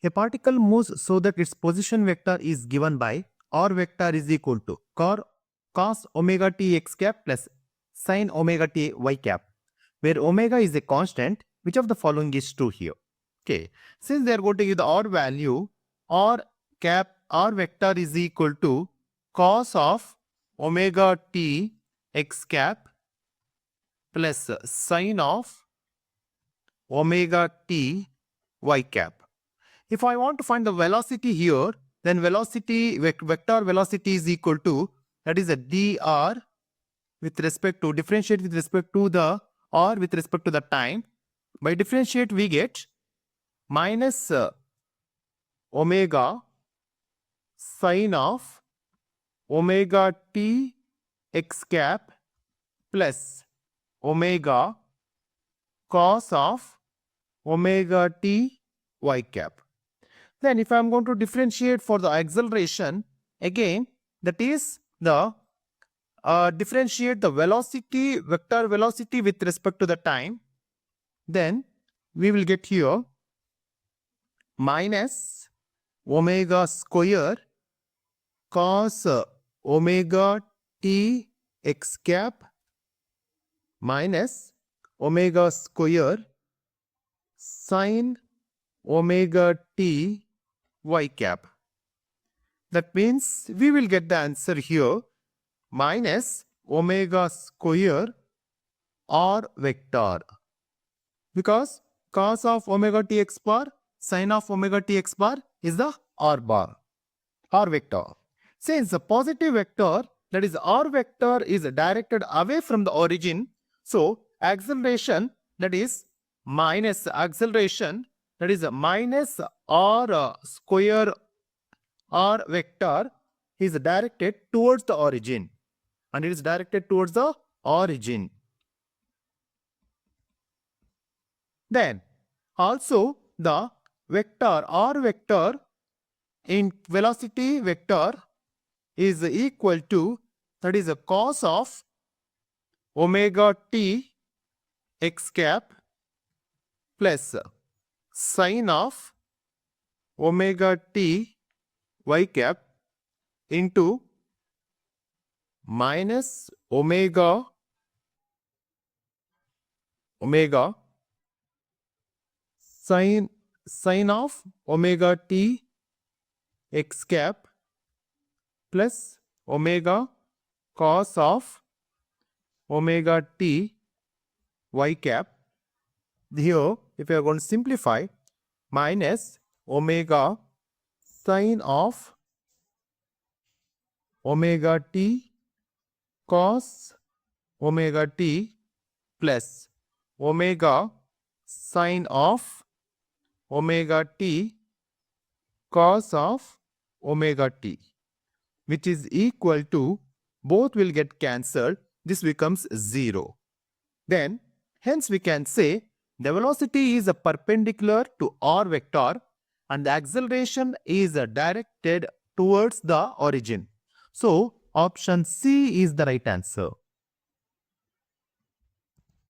A particle moves so that its position vector is given by r vector is equal to cos omega t x cap plus sin omega t y cap, where omega is a constant. Which of the following is true here? Okay, since they are going to give the r value, r vector is equal to cos of omega t x cap plus sin of omega t y cap. If I want to find the velocity here, then velocity vector velocity is equal to, that is a dr with respect to, differentiate with respect to the r with respect to the time. By differentiate we get minus omega sin of omega t x cap plus omega cos of omega t y cap. Then if I am going to differentiate for the acceleration, again that is the differentiate the velocity, vector velocity with respect to the time, then we will get here minus omega square cos omega t x cap minus omega square sin omega t y cap. That means we will get the answer here minus omega square r vector, because cos of omega t x bar, sin of omega t x bar is the r vector. Since the positive vector, that is r vector, is directed away from the origin, so acceleration, that is minus acceleration, that is minus r square r vector is directed towards the origin, and it is directed towards the origin. Then also the vector r vector in velocity vector is equal to, that is a cos of omega t x cap plus sin of omega t y cap into minus omega sin of omega t x cap plus omega cos of omega t y cap. Here, if you are going to simplify, minus omega sin of omega t cos omega t plus omega sin of omega t cos of omega t, which is equal to, both will get cancelled, this becomes 0. Then hence we can say the velocity is perpendicular to r vector and the acceleration is directed towards the origin. So option C is the right answer.